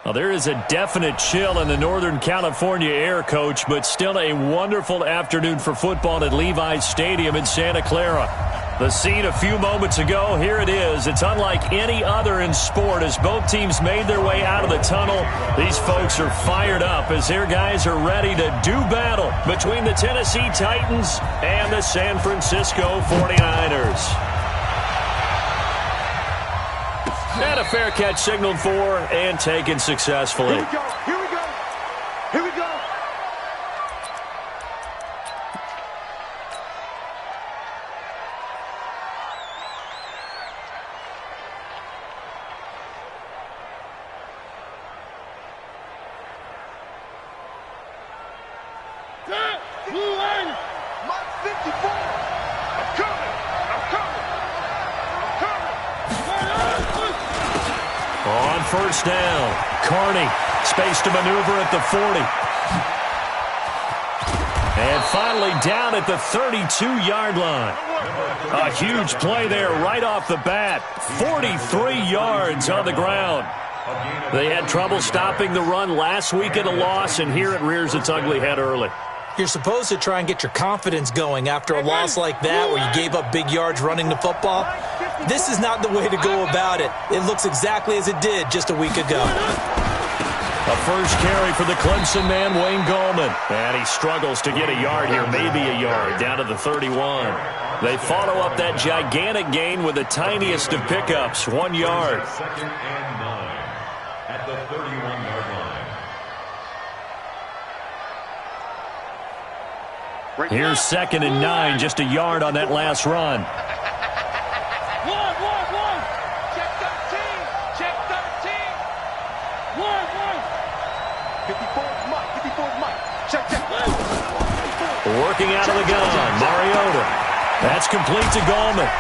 Well, there is a definite chill in the Northern California air, Coach, but still a wonderful afternoon for football at Levi's Stadium in Santa Clara. The scene a few moments ago, here it is. It's unlike any other in sport as both teams made their way out of the tunnel. These folks are fired up as their guys are ready to do battle between the Tennessee Titans and the San Francisco 49ers. And a fair catch signaled for and taken successfully. Here we go. Here we go. Here we go. Blue line. Mark 54. I'm coming. I'm coming. On first down, Carney, space to maneuver at the 40. And finally down at the 32-yard line. A huge play there right off the bat. 43 yards on the ground. They had trouble stopping the run last week in a loss, and here it rears its ugly head early. You're supposed to try and get your confidence going after a loss like that where you gave up big yards running the football. This is not the way to go about it. It looks exactly as it did just a week ago. A first carry for the Clemson man, Wayne Gallman. And he struggles to get a yard here, maybe a yard, down to the 31. They follow up that gigantic gain with the tiniest of pickups, 1 yard. Second and 9 at the 31-yard line. Here's second and 9, just a yard on that last run. Check 13. Check 13. 54 is Mike. 54 is Mike. Check. Working out of the gun, Mariota. That's complete to Gallman.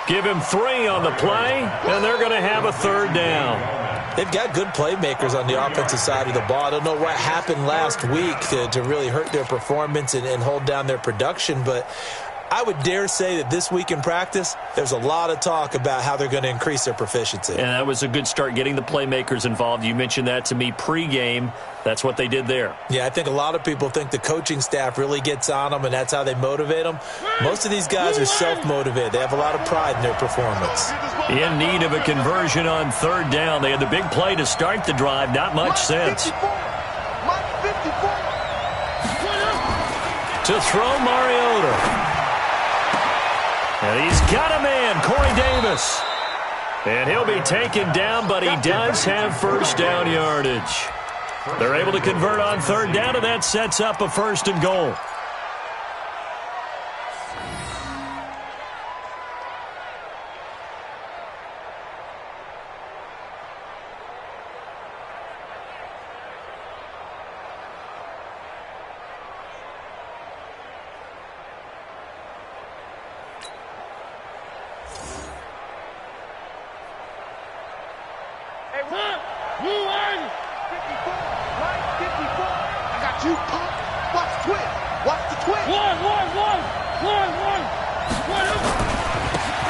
Give him 3 on the play, and they're going to have a third down. They've got good playmakers on the offensive side of the ball. I don't know what happened last week to really hurt their performance and hold down their production, but I would dare say that this week in practice, there's a lot of talk about how they're going to increase their proficiency. And that was a good start, getting the playmakers involved. You mentioned that to me pregame. That's what they did there. Yeah, I think a lot of people think the coaching staff really gets on them, and that's how they motivate them. Most of these guys are self-motivated. They have a lot of pride in their performance. In need of a conversion on third down. They had the big play to start the drive. Not much sense. Mike 54. To throw Mariota. And he's got a man, Corey Davis. And he'll be taken down, but he does have first down yardage. They're able to convert on third down, and that sets up a first and goal.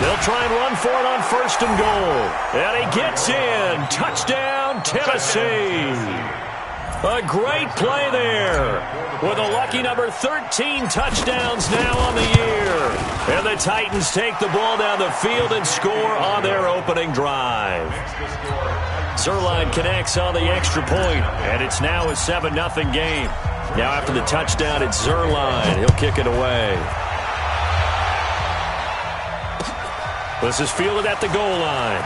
They'll try and run for it on first and goal. And he gets in. Touchdown, Tennessee. A great play there. With a lucky number 13 touchdowns now on the year. And the Titans take the ball down the field and score on their opening drive. Zuerlein connects on the extra point, and it's now a 7-0 game. Now after the touchdown, it's Zuerlein. He'll kick it away. This is fielded at the goal line.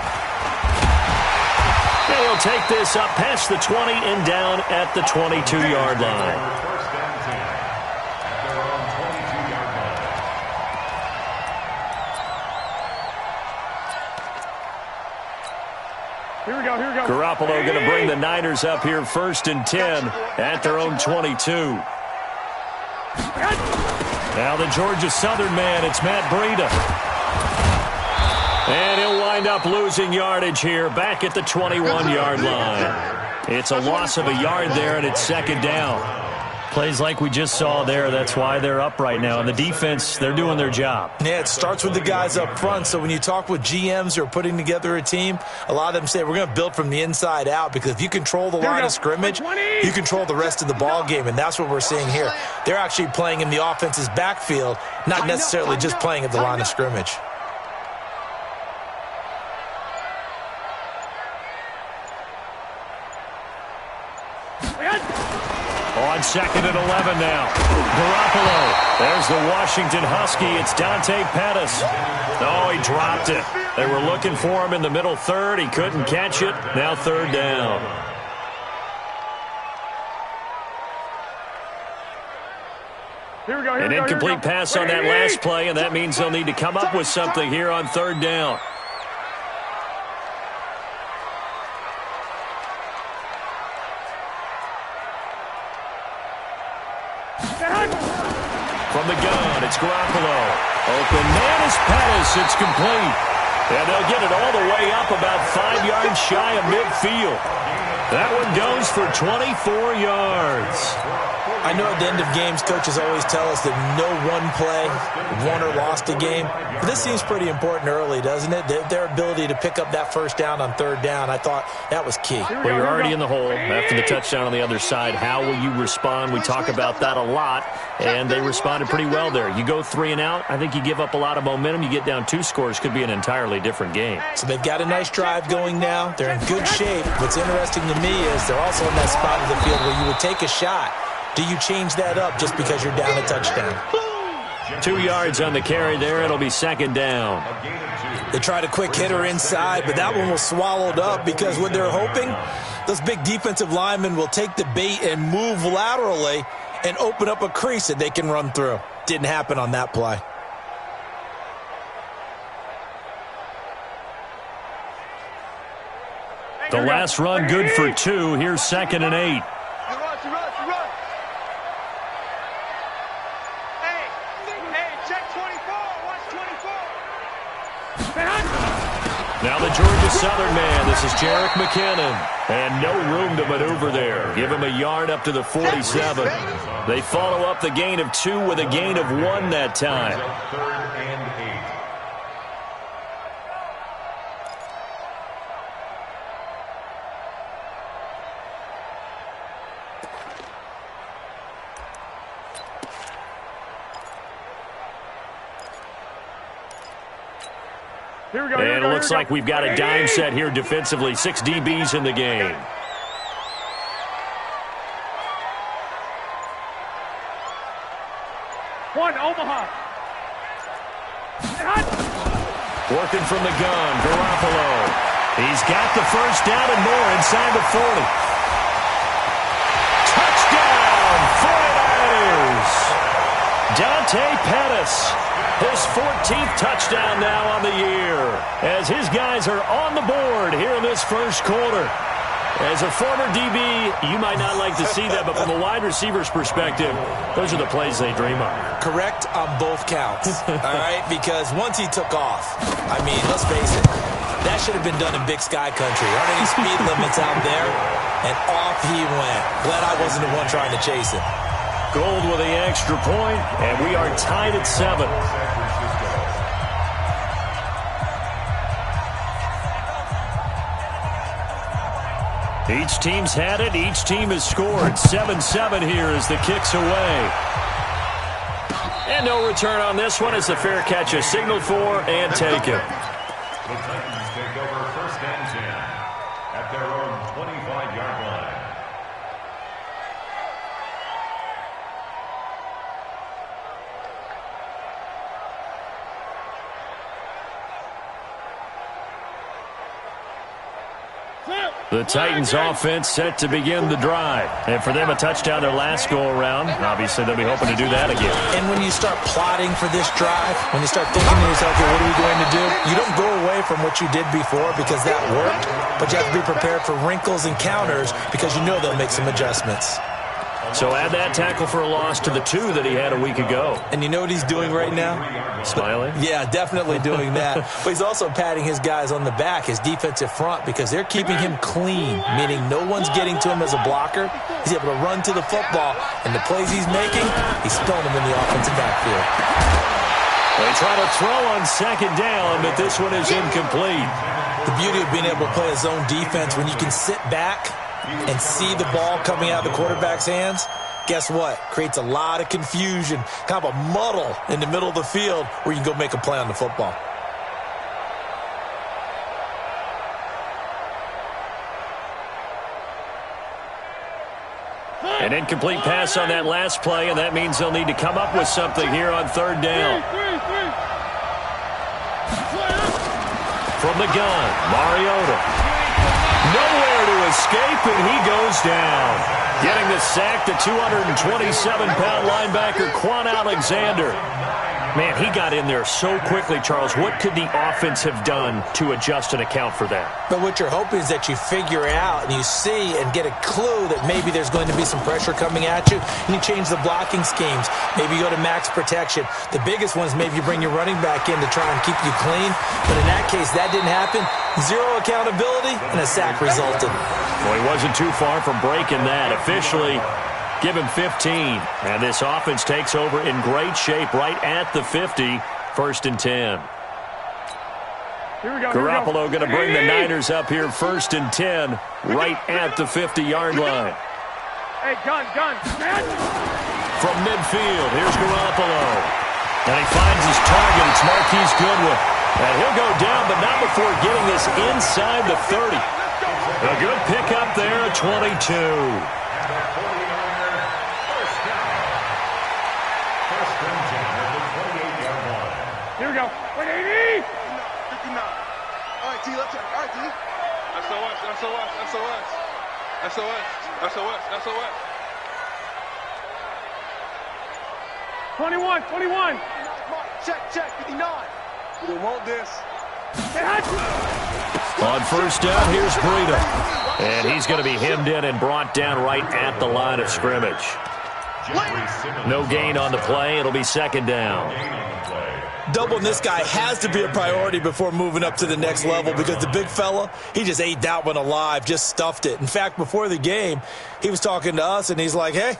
And he'll take this up past the 20 and down at the 22-yard line. Here we go. Garoppolo going to bring the Niners up here first and 10 at their own 22. Now the Georgia Southern man, it's Matt Breida. And he'll wind up losing yardage here back at the 21-yard line. It's a loss of a yard there, and it's second down. Plays like we just saw there, that's why they're up right now. And the defense, they're doing their job. Yeah, it starts with the guys up front. So when you talk with GMs who are putting together a team, a lot of them say we're going to build from the inside out, because if you control the line of scrimmage, you control the rest of the ball game, and that's what we're seeing here. They're actually playing in the offense's backfield, not necessarily just playing at the line of scrimmage. On second and 11 now. Garoppolo. There's the Washington Husky. It's Dante Pettis. Oh, he dropped it. They were looking for him in the middle third. He couldn't catch it. Now third down. An incomplete pass on that last play, and that means they'll need to come up with something here on third down. From the gun, it's Garoppolo. Open man is Pettis. It's complete. And they'll get it all the way up about 5 yards shy of midfield. That one goes for 24 yards. I know at the end of games, coaches always tell us that no one play won or lost a game. But this seems pretty important early, doesn't it? Their ability to pick up that first down on third down, I thought that was key. Well, you're already in the hole after the touchdown on the other side. How will you respond? We talk about that a lot, and they responded pretty well there. You go 3 and out, I think you give up a lot of momentum. You get down 2 scores, could be an entirely different game. So they've got a nice drive going now. They're in good shape. What's interesting to me is they're also in that spot of the field where you would take a shot. Do you change that up just because you're down a touchdown? 2 yards on the carry there. It'll be second down. They tried a quick hitter inside, but that one was swallowed up because what they're hoping, those big defensive linemen will take the bait and move laterally and open up a crease that they can run through. Didn't happen on that play. The last run good for 2. Here's second and 8. Now the Georgia Southern man, this is Jerick McKinnon. And no room to maneuver there. Give him a yard up to the 47. They follow up the gain of 2 with a gain of 1 that time. Third and 8. And it looks like we've got a dime set here defensively. 6 DBs in the game. One, Omaha. Working from the gun, Garoppolo. He's got the first down and more inside the 40. Touchdown, 49ers. Dante Pettis. His 14th touchdown now on the year, as his guys are on the board here in this first quarter. As a former DB, you might not like to see that, but from a wide receiver's perspective, those are the plays they dream of. Correct on both counts, all right? Because once he took off, I mean, let's face it, that should have been done in Big Sky country. Aren't any speed limits out there? And off he went. Glad I wasn't the one trying to chase him. Gold with the extra point, and we are tied at 7. Each team's had it. Each team has scored. 7-7 here as the kick's away. And no return on this one. It's a fair catch. A signal for and taken. The Titans take over first and 10 at their own 25-yard line. The Titans offense set to begin the drive. And for them, a touchdown their last go-around. Obviously, they'll be hoping to do that again. And when you start plotting for this drive, when you start thinking to yourself, okay, what are we going to do? You don't go away from what you did before because that worked, but you have to be prepared for wrinkles and counters because you know they'll make some adjustments. So add that tackle for a loss to the 2 that he had a week ago. And you know what he's doing right now? Smiling? Yeah, definitely doing that. But he's also patting his guys on the back, his defensive front, because they're keeping him clean, meaning no one's getting to him as a blocker. He's able to run to the football, and the plays he's making, he's spelling them in the offensive backfield. They try to throw on second down, but this one is incomplete. The beauty of being able to play a zone defense when you can sit back and see the ball coming out of the quarterback's hands, guess what? Creates a lot of confusion, kind of a muddle in the middle of the field where you can go make a play on the football. An incomplete pass on that last play, and that means they'll need to come up with something here on third down. From the gun, Mariota. Nowhere to escape, and he goes down. Getting the sack, the 227-pound linebacker, Quan Alexander. Man, he got in there so quickly, Charles. What could the offense have done to adjust and account for that? But what you're hoping is that you figure out and you see and get a clue that maybe there's going to be some pressure coming at you, and you change the blocking schemes. Maybe you go to max protection. The biggest one is maybe you bring your running back in to try and keep you clean. But in that case, that didn't happen. Zero accountability, and a sack resulted. Well, he wasn't too far from breaking that. Officially, give him 15. And this offense takes over in great shape right at the 50. 1st and 10. Here we go. Garoppolo going to bring the Niners up here 1st and 10 right at the 50-yard line. Hey, gun. From midfield, here's Garoppolo. And he finds his target. It's Marquise Goodwin. And he'll go down, but not before getting this inside the 30. A good pickup there at 22. Here we go. 180. 59. All right, D, let's check. All right, D. SOS. 21. Check, 59. We don't want this. On 1st down, here's Breida. And he's going to be hemmed in and brought down right at the line of scrimmage. No gain on the play. It'll be 2nd down. Doubling this guy has to be a priority before moving up to the next level because the big fella, he just ate that one alive, just stuffed it. In fact, before the game, he was talking to us, and he's like, hey,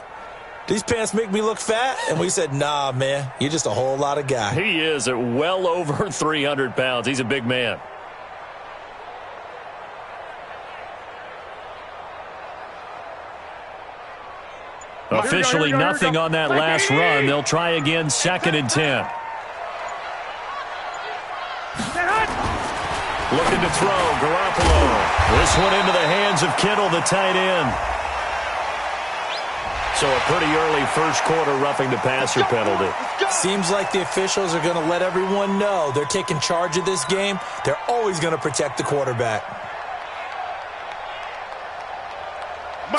these pants make me look fat? And we said, nah, man, you're just a whole lot of guy. He is at well over 300 pounds. He's a big man. Officially nothing on that last run. They'll try again, 2nd and 10. Looking to throw, Garoppolo. This one into the hands of Kittle, the tight end. So a pretty early first quarter roughing the passer penalty. Seems like the officials are going to let everyone know they're taking charge of this game. They're always going to protect the quarterback.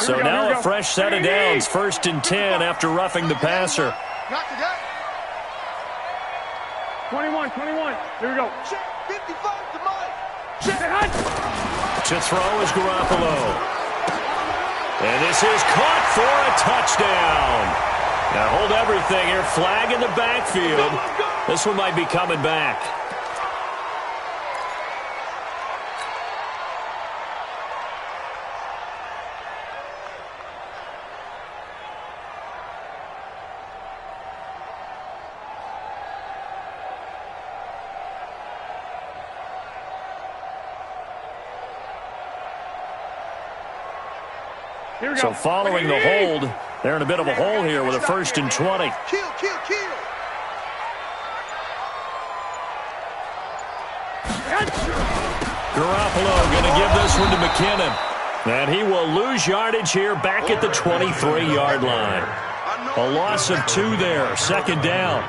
So now a fresh set of downs, 1st and 10 after roughing the passer. Not today. 21. Here we go. Check, 55 to Mike. To throw is Garoppolo. And this is caught for a touchdown. Now hold everything here. Flag in the backfield. This one might be coming back. So following the hold, they're in a bit of a hole here with a 1st and 20. Kill. Garoppolo going to give this one to McKinnon. And he will lose yardage here back at the 23-yard line. A loss of 2 there, 2nd down.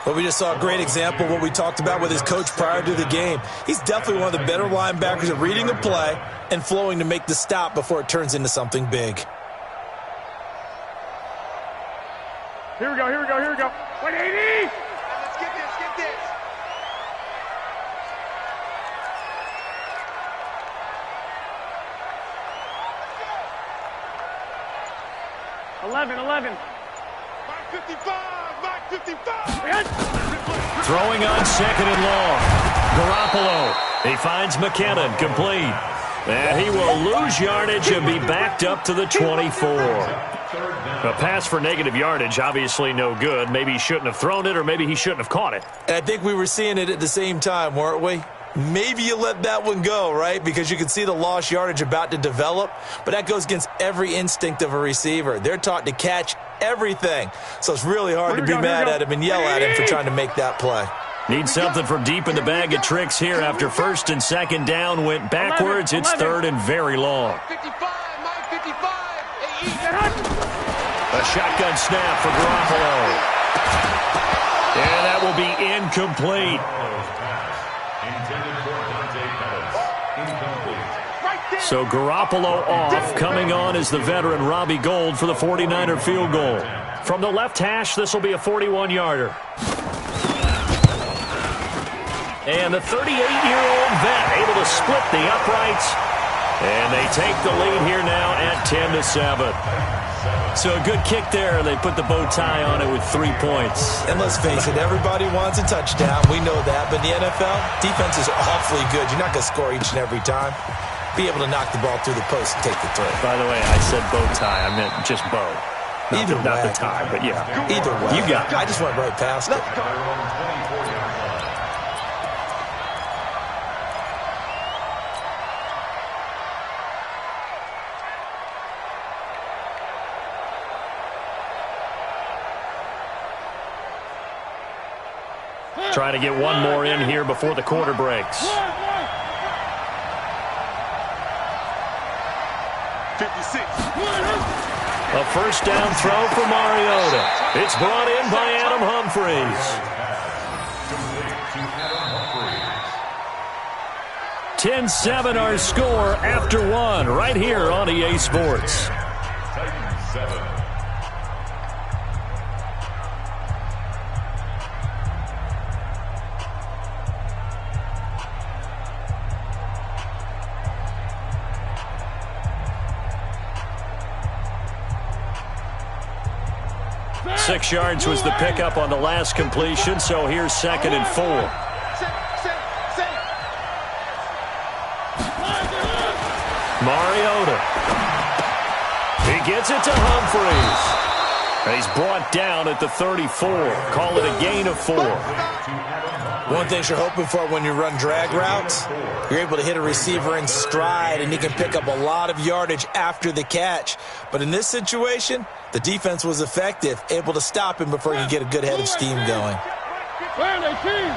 Well, we just saw a great example of what we talked about with his coach prior to the game. He's definitely one of the better linebackers at reading the play and flowing to make the stop before it turns into something big. Here we go. 180. Let's get this. 11. Mike 55. Mike 55. Throwing on second and long. Garoppolo. He finds McKinnon, complete. And he will lose yardage and be backed up to the 24. A pass for negative yardage, obviously no good. Maybe he shouldn't have thrown it, or maybe he shouldn't have caught it. And I think we were seeing it at the same time, weren't we? Maybe you let that one go, right? Because you can see the lost yardage about to develop, but that goes against every instinct of a receiver. They're taught to catch everything. So it's really hard to be mad at him and yell at him for trying to make that play. Need something from deep in the bag of tricks here after first and second down went backwards. It's third and very long. Mike 55. Mike 55. A shotgun snap for Garoppolo. And that will be incomplete. Intended for Dante Pettis. Incomplete. So Garoppolo off. Coming on is the veteran Robbie Gould for the 49er field goal. From the left hash, this will be a 41-yarder. And the 38-year-old vet able to split the uprights. And they take the lead here now at 10-7. So a good kick there. They put the bow tie on it with 3 points. And let's face it, everybody wants a touchdown. We know that. But in the NFL, defense is awfully good. You're not going to score each and every time. Be able to knock the ball through the post and take the throw. By the way, I said bow tie. I meant just bow. Not the tie, but yeah. Either way. You got it. I just went right past it. Trying to get one more in here before the quarter breaks. 56. A first down throw for Mariota. It's brought in by Adam Humphries. 10-7 our score after one right here on EA Sports. Titans 7. 6 yards was the pickup on the last completion, so here's 2nd and 4. Mariota. He gets it to Humphries. And he's brought down at the 34. Call it a gain of 4. One thing you're hoping for when you run drag routes, you're able to hit a receiver in stride, and he can pick up a lot of yardage after the catch. But in this situation, the defense was effective, able to stop him before he could get a good head of steam going. Come on, team.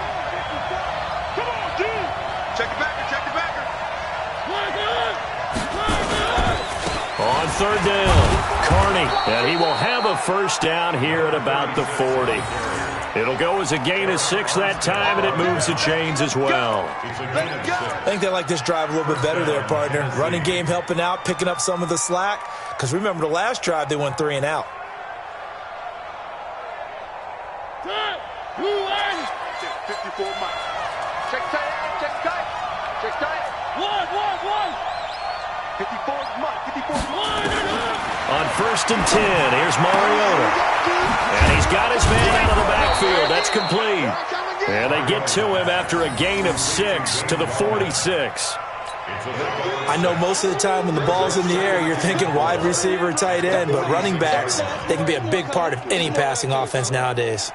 Check the backer. On third down, Carney, and he will have a first down here at about the 40. It'll go as a gain of 6 that time, and it moves the chains as well. I think they like this drive a little bit better there, partner. Running game helping out, picking up some of the slack. Because remember, the last drive, they went 3 and out. Check 54 Mike. Check tight. 54 Mike. 54 On first and 10, here's Mariota. And he's got his man out of the backfield. That's complete. And they get to him after a gain of 6 to the 46. I know most of the time when the ball's in the air, you're thinking wide receiver, tight end, but running backs, they can be a big part of any passing offense nowadays.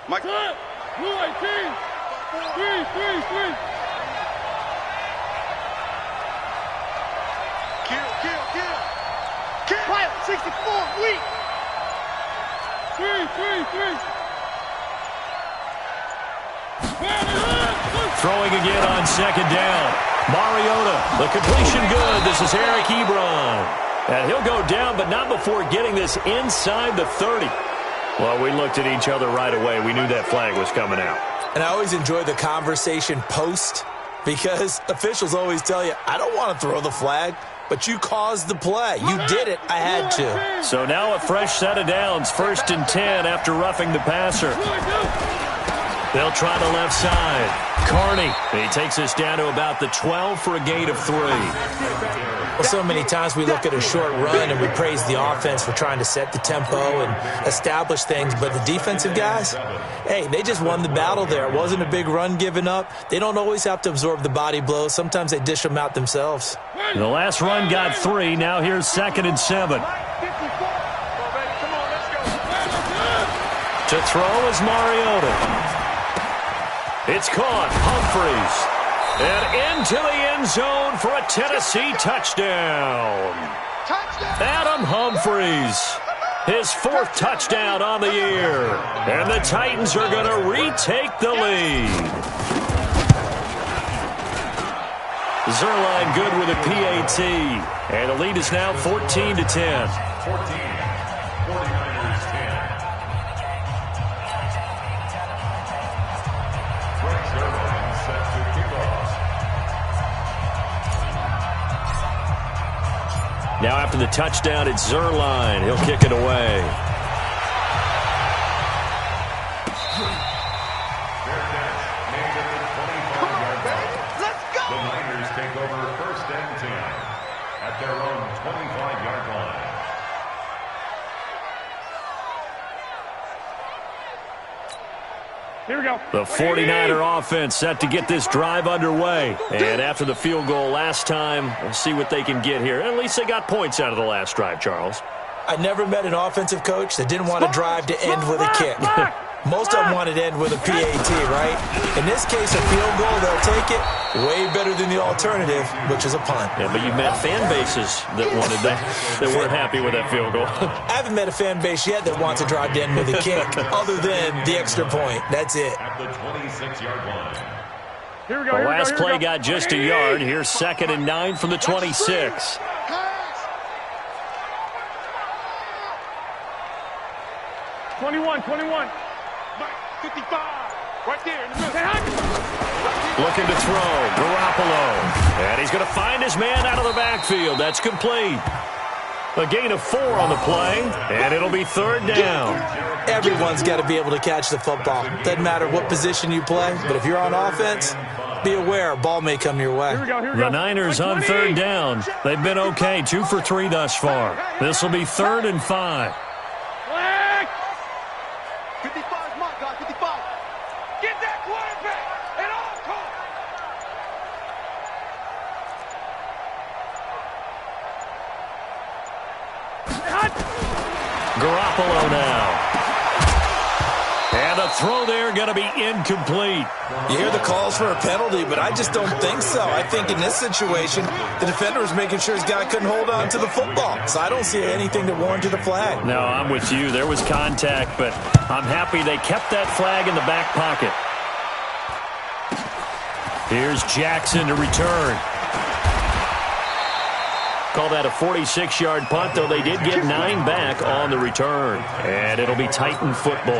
Mike. Kill. Quiet, 64, weak. 3. Throwing again on second down. Mariota, the completion good. This is Eric Ebron. And he'll go down, but not before getting this inside the 30. Well, we looked at each other right away. We knew that flag was coming out. And I always enjoy the conversation post, because officials always tell you, I don't want to throw the flag, but you caused the play. You did it. I had to. So now a fresh set of downs. First and 10 after roughing the passer. They'll try the left side. Carney, he takes us down to about the 12 for a gain of 3. Well, so many times we look at a short run and we praise the offense for trying to set the tempo and establish things, but the defensive guys, hey, they just won the battle there. It wasn't a big run given up. They don't always have to absorb the body blows. Sometimes they dish them out themselves. The last run got 3. Now here's 2nd and 7. To throw is Mariota. It's caught. Humphries. And into the end zone for a Tennessee touchdown. Adam Humphries. His 4th touchdown on the year. And the Titans are going to retake the lead. Zuerlein good with a PAT. And the lead is now 14-10. 49ers 10. Frank Zuerlein set to kick off. Now after the touchdown, it's Zuerlein. He'll kick it away. Fair catch made at the 25-yard line. Let's go! The Niners take over 1st and 10 at their own 25-yard line. Here we go. The 49er offense set to get this drive underway. And after the field goal last time, we'll see what they can get here. At least they got points out of the last drive, Charles. I never met an offensive coach that didn't want a drive to end with a kick. Most of them wanted to end with a PAT, right? In this case, a field goal, they'll take it. Way better than the alternative, which is a punt. Yeah, but you've met fan bases that wanted that weren't happy with that field goal. I haven't met a fan base yet that wants a drive to end with a kick, other than the extra point. That's it. At the 26-yard line. Here we go. The Here we go. last Here we play go. got just a yard. Here's 2nd and 9 from the 26. 21. 55. Right there in the middle. Looking to throw. Garoppolo. And he's going to find his man out of the backfield. That's complete. A gain of 4 on the play, and it'll be 3rd down. Everyone's got to be able to catch the football. Doesn't matter what position you play, but if you're on offense, be aware a ball may come your way. Here we go. Here we The go. Niners on 3rd down. They've been okay, 2 for 3 thus far. This will be 3rd and 5. Flag. 55 is my guy. 55. Get that quarterback at all costs. Garoppolo now. And the throw there going to be incomplete. You hear the calls for a penalty, but I just don't think so. I think in this situation, the defender was making sure his guy couldn't hold on to the football. So I don't see anything that warranted a flag. No, I'm with you. There was contact, but I'm happy they kept that flag in the back pocket. Here's Jackson to return. Call that a 46-yard punt, though they did get 9 back on the return. And it'll be Titan football.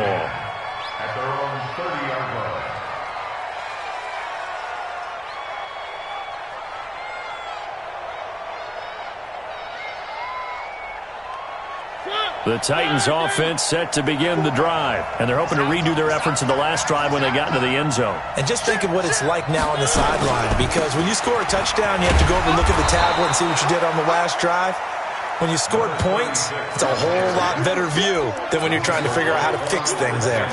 At their own 30-yard line. The Titans offense set to begin the drive. And they're hoping to redo their efforts in the last drive when they got into the end zone. And just think of what it's like now on the sideline, because when you score a touchdown, you have to go over and look at the tablet and see what you did on the last drive. When you scored points, it's a whole lot better view than when you're trying to figure out how to fix things there.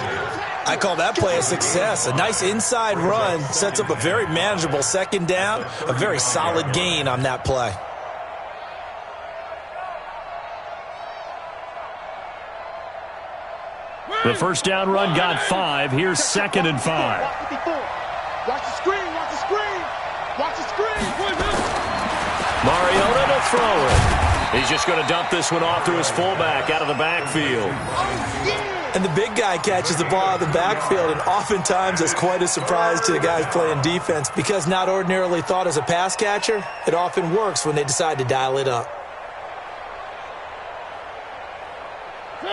I call that play a success. A nice inside run sets up a very manageable 2nd down, a very solid gain on that play. The first down run got 5. Here's 2nd and 5. 54. Watch the screen. Watch the screen. Watch the screen. Mariota to throw it. He's just going to dump this one off to his fullback out of the backfield. And the big guy catches the ball out of the backfield, and oftentimes it's quite a surprise to the guys playing defense, because not ordinarily thought as a pass catcher, it often works when they decide to dial it up.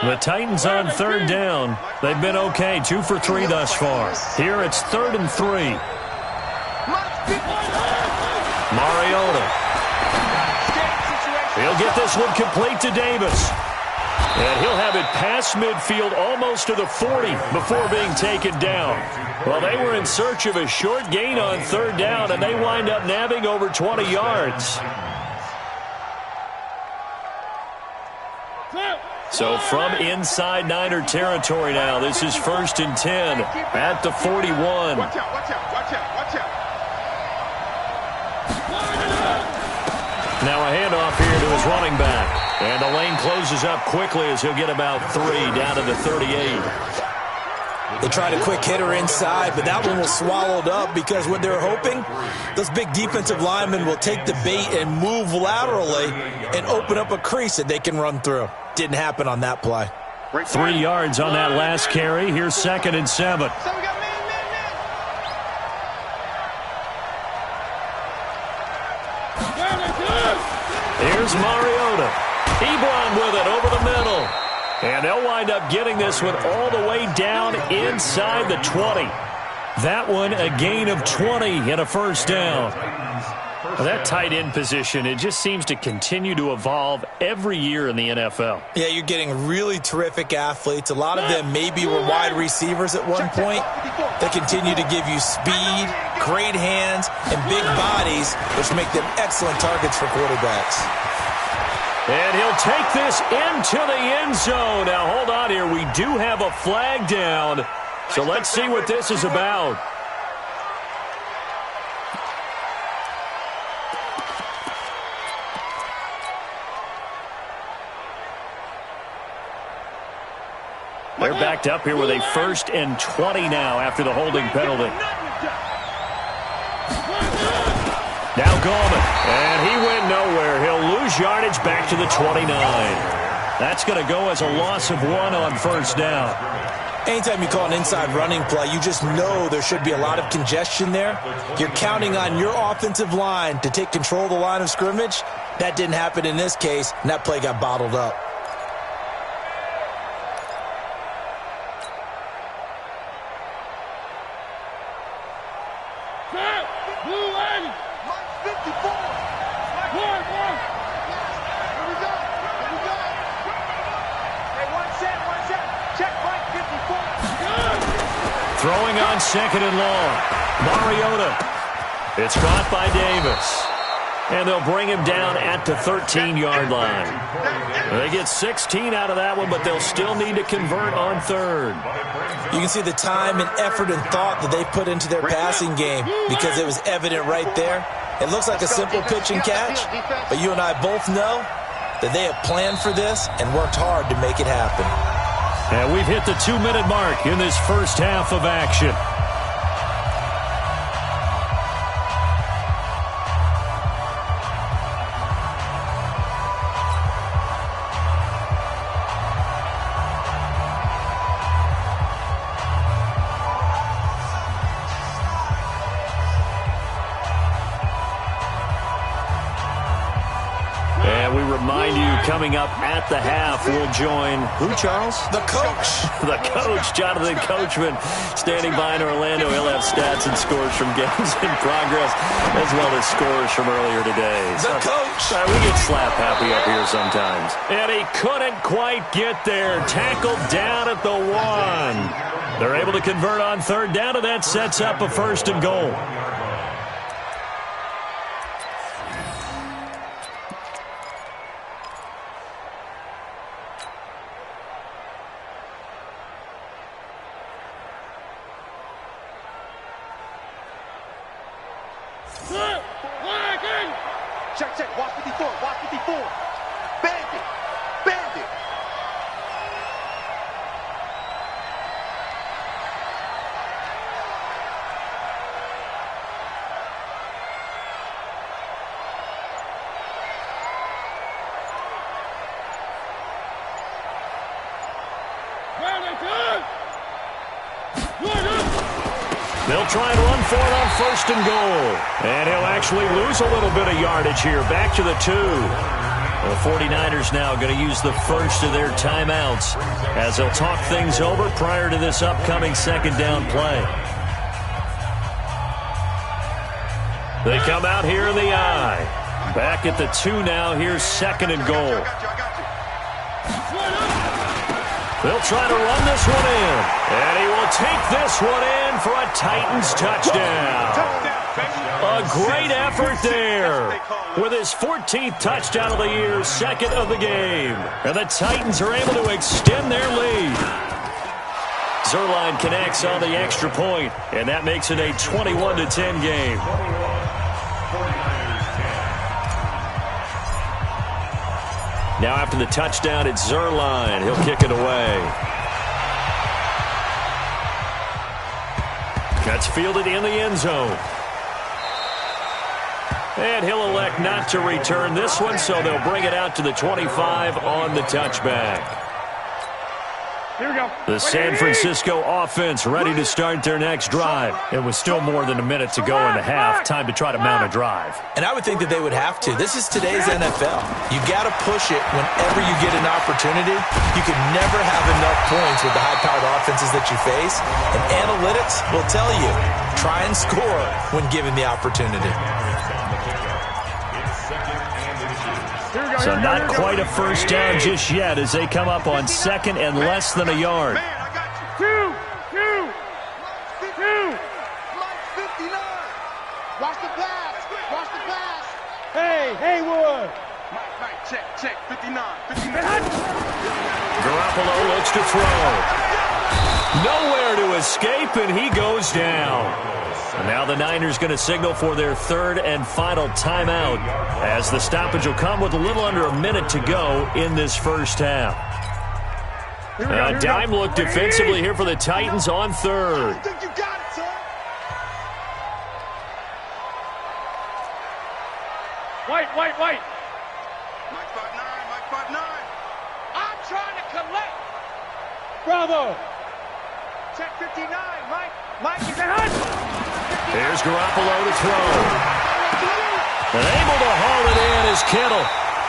The Titans on 3rd down. They've been okay, 2 for 3 thus far. Here it's 3rd and 3. Mariota. He'll get this one complete to Davis. And he'll have it past midfield almost to the 40 before being taken down. Well, they were in search of a short gain on third down, and they wind up nabbing over 20 yards. So from inside Niner territory now, this is 1st and 10 at the 41. Watch out, watch out, watch out, watch out. Now a handoff here to his running back. And the lane closes up quickly as he'll get about 3 down to the 38. They tried a quick hitter inside, but that one was swallowed up because what they're hoping, those big defensive linemen will take the bait and move laterally and open up a crease that they can run through. Didn't happen on that play. 3 yards on that last carry. Here's 2nd and 7. So we got man. Here's Mariota. Ebron with it over the middle. And they'll wind up getting this one all the way down inside the 20. That one a gain of 20 and a first down. Well, that tight end position, it just seems to continue to evolve every year in the NFL. Yeah, you're getting really terrific athletes. A lot of them maybe were wide receivers at one point. They continue to give you speed, great hands, and big bodies, which make them excellent targets for quarterbacks. And he'll take this into the end zone. Now, hold on here. We do have a flag down. So let's see what this is about. They're backed up here with a 1st and 20 now after the holding penalty. Now Gallman, and he went nowhere. He'll lose yardage back to the 29. That's going to go as a loss of 1 on 1st down. Anytime you call an inside running play, you just know there should be a lot of congestion there. You're counting on your offensive line to take control of the line of scrimmage. That didn't happen in this case, and that play got bottled up. Throwing on 2nd and long. Mariota. It's caught by Davis. And they'll bring him down at the 13-yard line. They get 16 out of that one, but they'll still need to convert on 3rd. You can see the time and effort and thought that they put into their passing game because it was evident right there. It looks like a simple pitch and catch, but you and I both know that they have planned for this and worked hard to make it happen. And we've hit the 2-minute mark in this first half of action. And we remind you, coming up at the half, we'll join who, Charles? The coach. The coach, Jonathan Coachman, standing by in Orlando. He'll have stats and scores from games in progress, as well as scores from earlier today. The coach. We get slap happy up here sometimes. And he couldn't quite get there. Tackled down at the 1. They're able to convert on 3rd down, and that sets up a 1st and goal. Check, watch 54, watch 54. Bandit. They'll try and run for it on 1st and goal. And he'll actually lose a little bit of yardage here. Back to the 2. The 49ers now going to use the first of their timeouts as they'll talk things over prior to this upcoming 2nd down play. They come out here in the eye. Back at the 2 now. Here's 2nd and goal. I got you. They'll try to run this one in. And he will take this one in for a Titans touchdown. A great effort there. With his 14th touchdown of the year, second of the game. And the Titans are able to extend their lead. Zuerlein connects on the extra point, and that makes it a 21-10 game. Now after the touchdown, it's Zuerlein. He'll kick it away. That's fielded in the end zone. And he'll elect not to return this one, so they'll bring it out to the 25 on the touchback. Here we go. The San Francisco offense ready to start their next drive. It was still more than a minute to go in the half. Time to try to mount a drive. And I would think that they would have to. This is today's NFL. You got to push it whenever you get an opportunity. You can never have enough points with the high-powered offenses that you face. And analytics will tell you, try and score when given the opportunity. So not quite a first down just yet as they come up on second and less than a yard. Two. Watch the pass. Watch the pass. Hey, Haywood. Mike, check. 59. Garoppolo looks to throw. Nowhere to escape, and he goes down. And now the Niners going to signal for their third and final timeout as the stoppage will come with a little under a minute to go in this first half. A dime look defensively here for the Titans on third. I think you got it, son. White. Mike 5'9". I'm trying to collect. Bravo. Check 59, Mike. Mike, He's a hunt. Here's Garoppolo to throw. And able to haul it in is Kittle.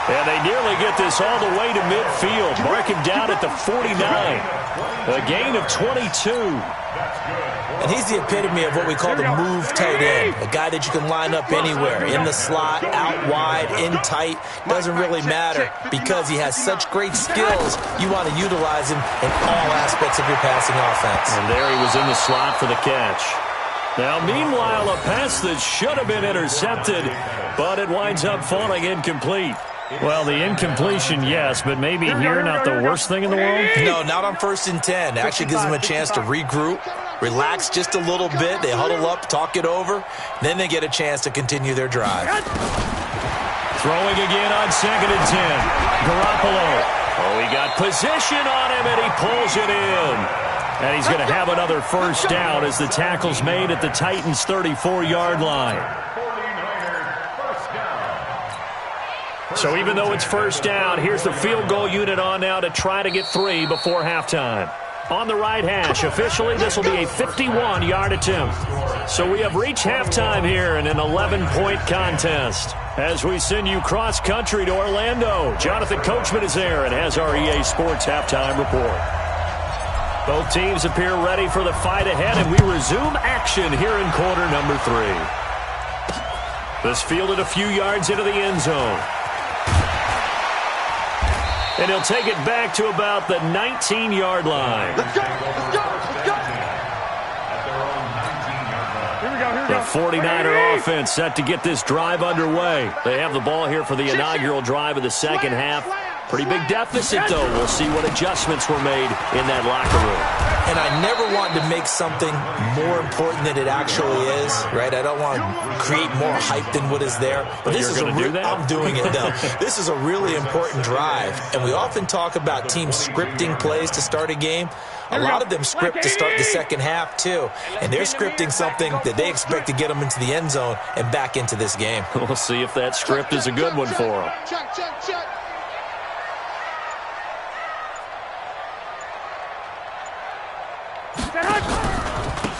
And they nearly get this all the way to midfield. Mark him down at the 49. A gain of 22. And he's the epitome of what we call the move tight end. A guy that you can line up anywhere. In the slot, out wide, in tight. Doesn't really matter because he has such great skills. You want to utilize him in all aspects of your passing offense. And there he was in the slot for the catch. Now, meanwhile, a pass that should have been intercepted, but it winds up falling incomplete. Well, the incompletion, yes, but maybe here not the worst thing in the world? No, not on 1st and 10. It actually gives them a chance to regroup, relax just a little bit. They huddle up, talk it over. Then they get a chance to continue their drive. Throwing again on 2nd and 10. Garoppolo. Oh, he got position on him, and he pulls it in. And he's going to have another first down as the tackle's made at the Titans' 34-yard line. So even though it's first down, here's the field goal unit on now to try to get 3 before halftime. On the right hash, officially this will be a 51-yard attempt. So we have reached halftime here in an 11-point contest. As we send you cross-country to Orlando, Jonathan Coachman is there and has our EA Sports halftime report. Both teams appear ready for the fight ahead, and we resume action here in quarter number 3. This fielded a few yards into the end zone. And he'll take it back to about the 19-yard line. Let's go. Here we go. The 49er offense set to get this drive underway. They have the ball here for the inaugural drive of the second half. Pretty big deficit, though. We'll see what adjustments were made in that locker room. And I never want to make something more important than it actually is, right? I don't want to create more hype than what is there. But this is I'm doing it, though. This is a really important drive. And we often talk about teams scripting plays to start a game. A lot of them script to start the second half, too. And they're scripting something that they expect to get them into the end zone and back into this game. We'll see if that script is a good one for them. Check.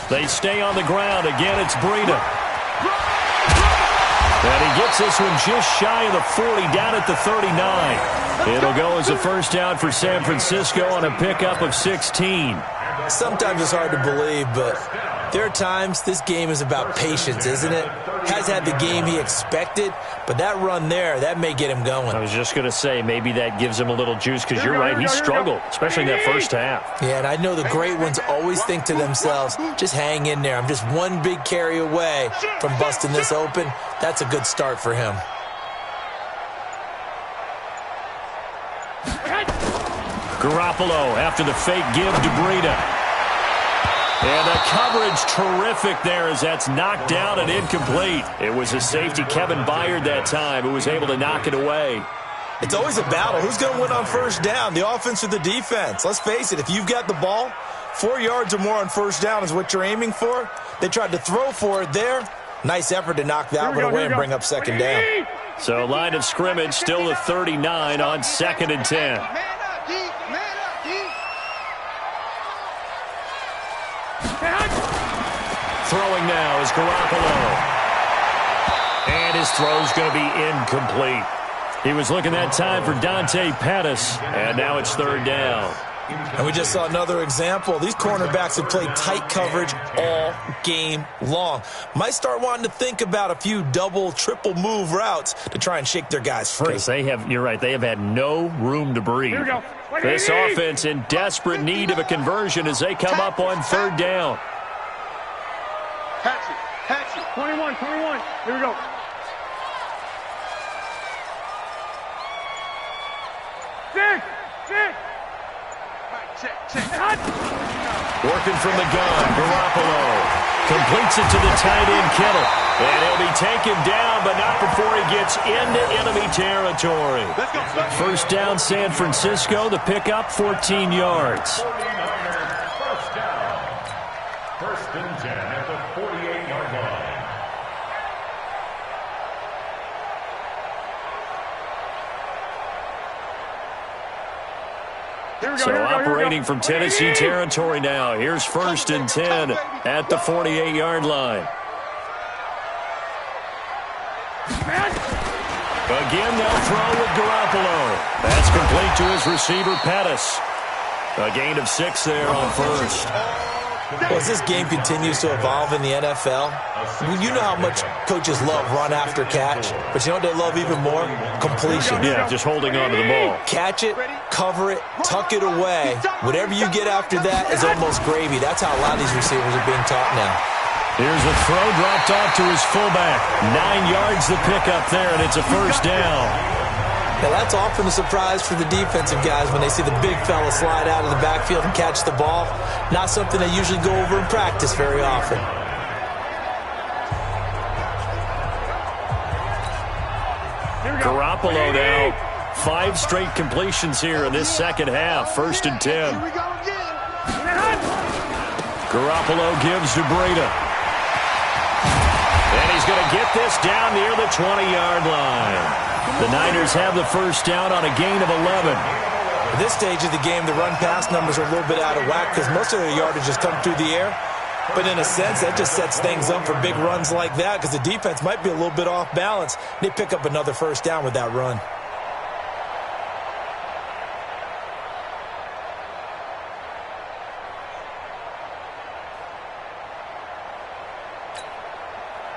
They stay on the ground. Again, it's Breida. And he gets this one just shy of the 40, down at the 39. It'll go as a first down for San Francisco on a pickup of 16. Sometimes it's hard to believe, but There are times this game is about patience, isn't it? Has had the game he expected, but that run there, that may get him going. I was just going to say, maybe that gives him a little juice, because you're right, he struggled, especially in that first half. Yeah, and I know the great ones always think to themselves, just hang in there. I'm just one big carry away from busting this open. That's a good start for him. Garoppolo after the fake give to Breida. And the coverage terrific there as that's knocked down and incomplete. It was a safety, Kevin Byard, that time, who was able to knock it away. It's always a battle. Who's going to win on first down, the offense or the defense? Let's face it, if you've got the ball, 4 yards or more on first down is what you're aiming for. They tried to throw for it there. Nice effort to knock that one away and bring up second down. So line of scrimmage still the 39 on 2nd and 10. Throwing now is Garoppolo. And his throw's going to be incomplete. He was looking that time for Dante Pettis, and now it's 3rd down. And we just saw another example. These cornerbacks have played tight coverage all game long. Might start wanting to think about a few double, triple move routes to try and shake their guys free. Because you're right, they have had no room to breathe. This offense in desperate need of a conversion as they come up on 3rd down. Hatch it. 21. Here we go. Six. Check. Working from the gun, Garoppolo completes it to the tight end, Kittle. And he'll be taken down, but not before he gets into enemy territory. First down, San Francisco. The pickup, 14 yards. 49ers first down. 1st and 10 at the 48-yard line. So operating from Tennessee territory now. Here's 1st and 10 at the 48-yard line. Again, they'll throw with Garoppolo. That's complete to his receiver, Pettis. A gain of 6 there on 1st. Well, as this game continues to evolve in the NFL, you know how much coaches love run after catch, but you know what they love even more? Completion. Yeah, just holding on to the ball. Catch it, cover it, tuck it away. Whatever you get after that is almost gravy. That's how a lot of these receivers are being taught now. Here's a throw dropped off to his fullback. 9 yards the pickup there, and it's a 1st down. Now, that's often a surprise for the defensive guys when they see the big fella slide out of the backfield and catch the ball. Not something they usually go over in practice very often. Garoppolo now. 5 straight completions here in this second half. 1st and 10. Garoppolo gives to Breida. And he's going to get this down near the 20-yard line. The Niners have the 1st down on a gain of 11. At this stage of the game, the run-pass numbers are a little bit out of whack because most of their yardage has come through the air. But in a sense, that just sets things up for big runs like that because the defense might be a little bit off balance. They pick up another 1st down with that run.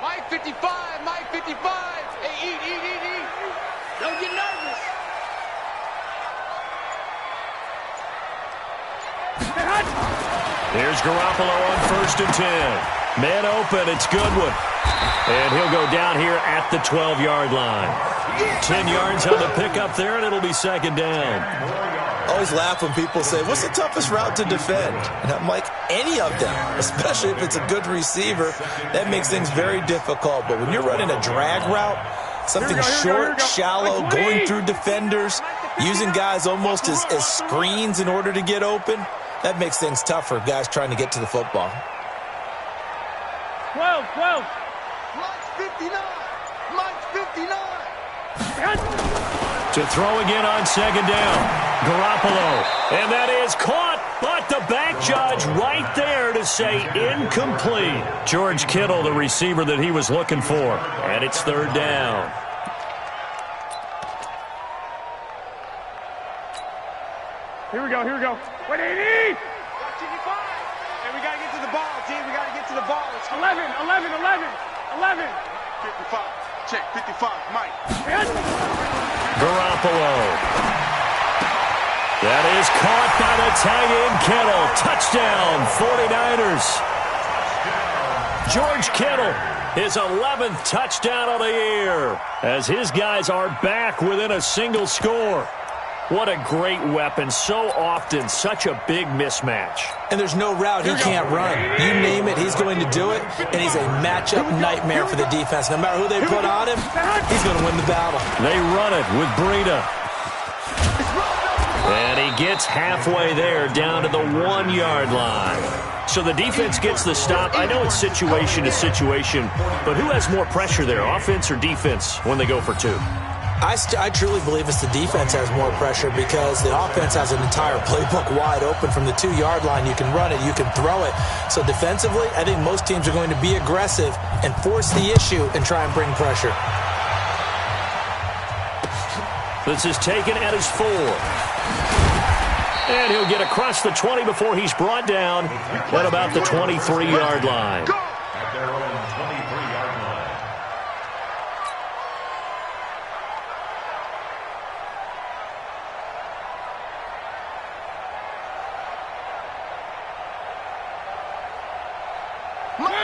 Mike 55. Hey, eat. Don't get nervous. Here's Garoppolo on 1st and 10. Man open, it's Goodwin. And he'll go down here at the 12-yard line. 10 yards on the pickup there, and it'll be 2nd down. I always laugh when people say, what's the toughest route to defend? And I'm like, any of them, especially if it's a good receiver. That makes things very difficult. But when you're running a drag route, something short, shallow, going through defenders, using guys almost as screens in order to get open, that makes things tough for guys trying to get to the football. 12. Mike's 59. To throw again on 2nd down. Garoppolo. And that is caught, but the back judge right there to say incomplete. George Kittle, the receiver that he was looking for. And it's 3rd down. Here we go. What do you need? Hey, we got to get to the ball, team. We got to get to the ball. 11, 11, 11, 11. 55. Check, 55, Mike. Garoppolo. That is caught by the tight end, Kittle. Touchdown, 49ers. George Kittle, his 11th touchdown of the year, as his guys are back within a single score. What a great weapon. So often, such a big mismatch. And there's no route he can't run. You name it, he's going to do it, and he's a matchup nightmare for the defense. No matter who they put on him, he's going to win the battle. They run it with Breida. And he gets halfway there, down to the 1-yard line. So the defense gets the stop. I know it's situation to situation, but who has more pressure there, offense or defense, when they go for two? I truly believe it's the defense has more pressure because the offense has an entire playbook wide open from the 2-yard line. You can run it, you can throw it. So defensively, I think most teams are going to be aggressive and force the issue and try and bring pressure. This is taken at his 4. And he'll get across the 20 before he's brought down at about the 23-yard line. At their own 23-yard line.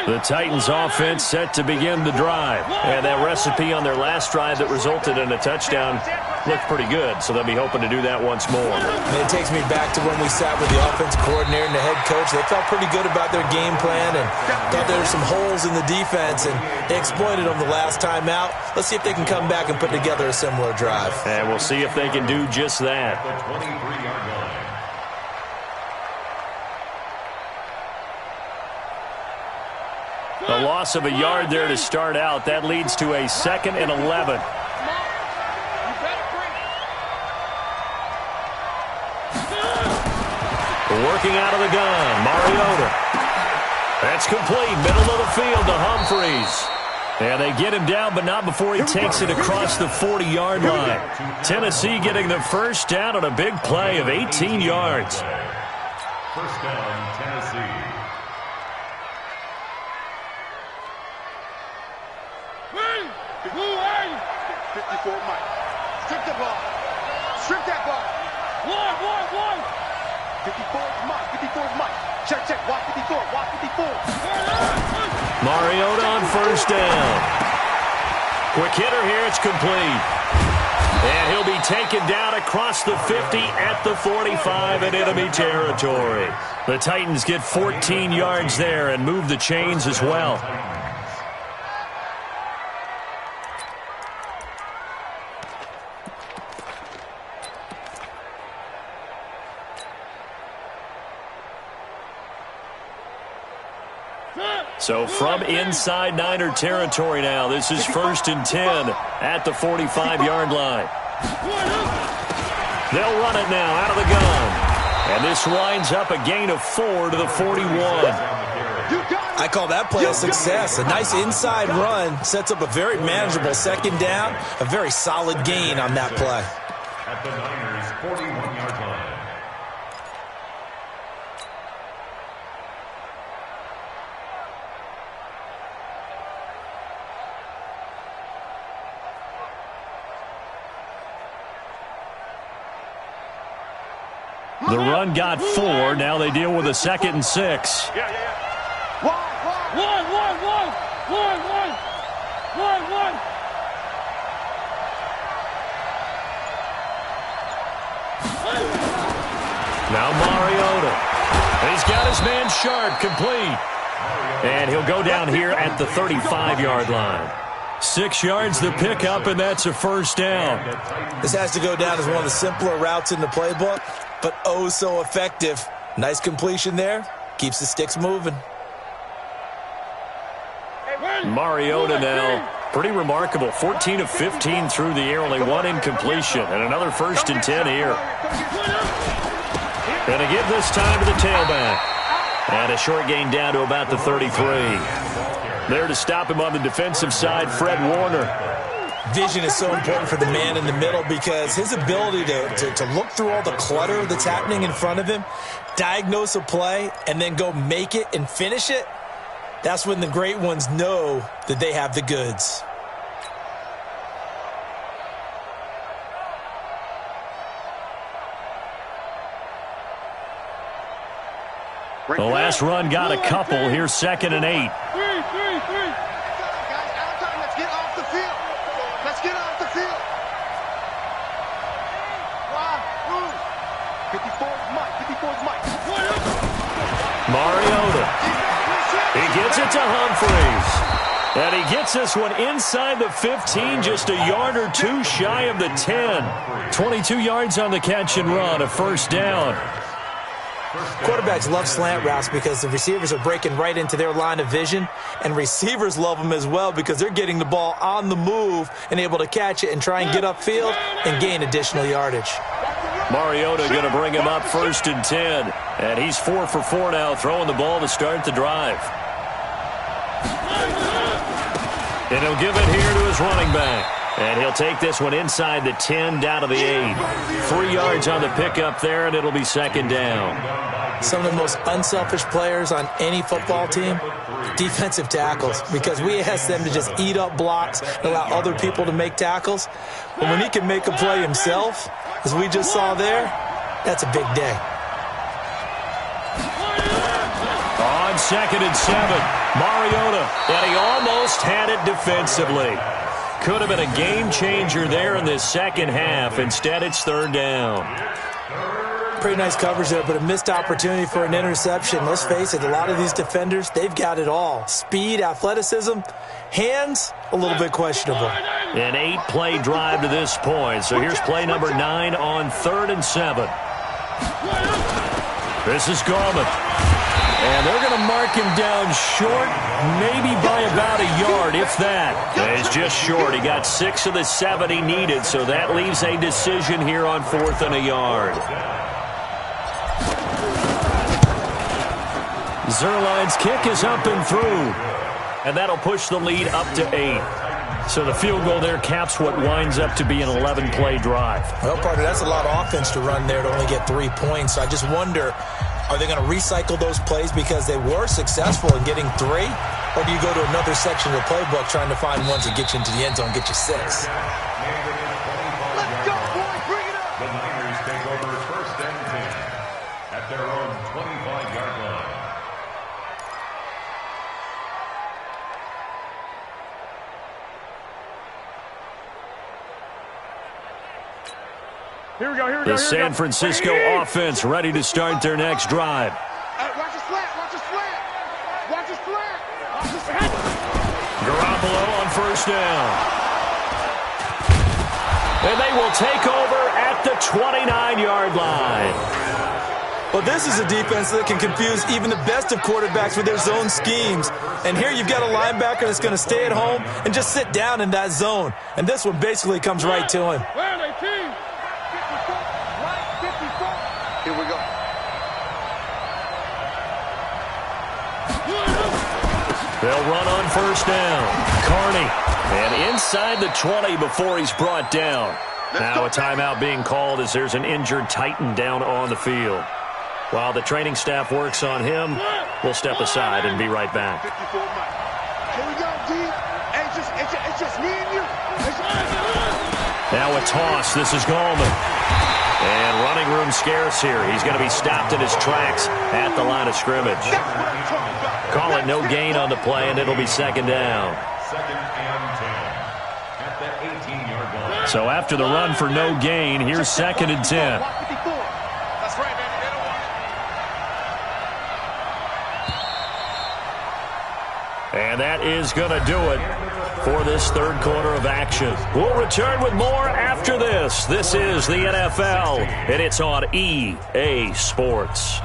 The Titans offense set to begin the drive. And that recipe on their last drive that resulted in a touchdown looked pretty good, so they'll be hoping to do that once more. And it takes me back to when we sat with the offensive coordinator and the head coach. They felt pretty good about their game plan and thought there were some holes in the defense, and they exploited them the last time out. Let's see if they can come back and put together a similar drive. And we'll see if they can do just that. The 23-yard line. A loss of a yard there to start out. That leads to a 2nd and 11. Working out of the gun, Mariota. That's complete, middle of the field to Humphreys. And they get him down, but not before he takes it across the 40-yard line. Tennessee getting the first down on a big play of 18 yards. First down, Tennessee. Win! 54, Mike. Strip the ball. Strip that ball. One. 54 is Mike. 54 is Mike. Check. Watch 54. Watch 54. Mariota on first down. Quick hitter here. It's complete. And he'll be taken down across the 50 at the 45 in enemy territory. The Titans get 14 yards there and move the chains as well. So from inside Niner territory now, this is 1st and 10 at the 45-yard line. They'll run it now out of the gun. And this winds up a gain of 4 to the 41. I call that play a success. A nice inside run sets up a very manageable 2nd down, a very solid gain on that play. At the Niners' 41-yard line. The run got 4. Now they deal with a 2nd and 6. One. Now Mariota. He's got his man Sharp complete. And he'll go down here at the 35-yard line. 6 yards the pickup, and that's a first down. This has to go down as one of the simpler routes in the playbook, but oh so effective. Nice completion there. Keeps the sticks moving. Mariota now, pretty remarkable. 14 of 15 through the air, only 1 incompletion, and another 1st and 10 here. And again this time to the tailback. And a short gain down to about the 33. There to stop him on the defensive side, Fred Warner. Vision is so important for the man in the middle because his ability to look through all the clutter that's happening in front of him, diagnose a play, and then go make it and finish it, That's when the great ones know that they have the goods. The last run got a couple. Here's 2nd and 8. Three. Guys, out of time. Let's get off the field. Let's get off the field. 54's Mike. 54's Mike. Mariota. He gets it to Humphreys. And he gets this one inside the 15, just a yard or two shy of the 10. 22 yards on the catch and run, a first down. Quarterbacks love slant routes because the receivers are breaking right into their line of vision, and receivers love them as well because they're getting the ball on the move and able to catch it and try and get upfield and gain additional yardage. Mariota going to bring him up 1st and 10. And he's 4 for 4 now, throwing the ball to start the drive. And he'll give it here to his running back. And he'll take this one inside the 10 down to the 8. 3 yards on the pickup there, and it'll be 2nd down. Some of the most unselfish players on any football team, defensive tackles, because we ask them to just eat up blocks and allow other people to make tackles. But when he can make a play himself, as we just saw there, that's a big day. On 2nd and 7, Mariota, and he almost had it defensively. Could have been a game changer there in this second half. Instead, it's 3rd down. Pretty nice coverage there, but a missed opportunity for an interception. Let's face it, a lot of these defenders, they've got it all. Speed, athleticism, hands, a little bit questionable. An 8-play drive to this point. So here's play number 9 on 3rd and 7. This is Gorman. And they're going to mark him down short, maybe by about a yard, if that. And he's just short. He got 6 of the 7 he needed, so that leaves a decision here on 4th and a yard. Zuerlein's kick is up and through. And that'll push the lead up to 8. So the field goal there caps what winds up to be an 11-play drive. Well, partner, that's a lot of offense to run there to only get 3 points. So I just wonder, are they going to recycle those plays because they were successful in getting 3? Or do you go to another section of the playbook trying to find ones that get you into the end zone, get you 6? Let's go, boys. Bring it up. The Niners take over 1st and 10 at their own 25-yard line. Here we go. The San Francisco offense ready to start their next drive. Watch the slant. Watch the slant. Watch the slant. Watch the slant. Garoppolo on 1st down. And they will take over at the 29-yard line. Well, this is a defense that can confuse even the best of quarterbacks with their zone schemes. And here you've got a linebacker that's going to stay at home and just sit down in that zone. And this one basically comes right to him. Where are they, team? 54. Here we go. They'll run on 1st down. Carney. And inside the 20 before he's brought down. Now a timeout being called as there's an injured Titan down on the field. While the training staff works on him, we'll step aside and be right back. 54 Mike. Here we go, D. It's just me and you. Now a toss. This is Gallman. And running room scarce here. He's going to be stopped in his tracks at the line of scrimmage. Call it no gain on the play, and it'll be 2nd down. 2nd and 10 at the 18-yard line. So after the run for no gain, here's 2nd and 10. That's right, man. And that is going to do it for this 3rd quarter of action. We'll return with more after this. This is the NFL, and it's on EA Sports.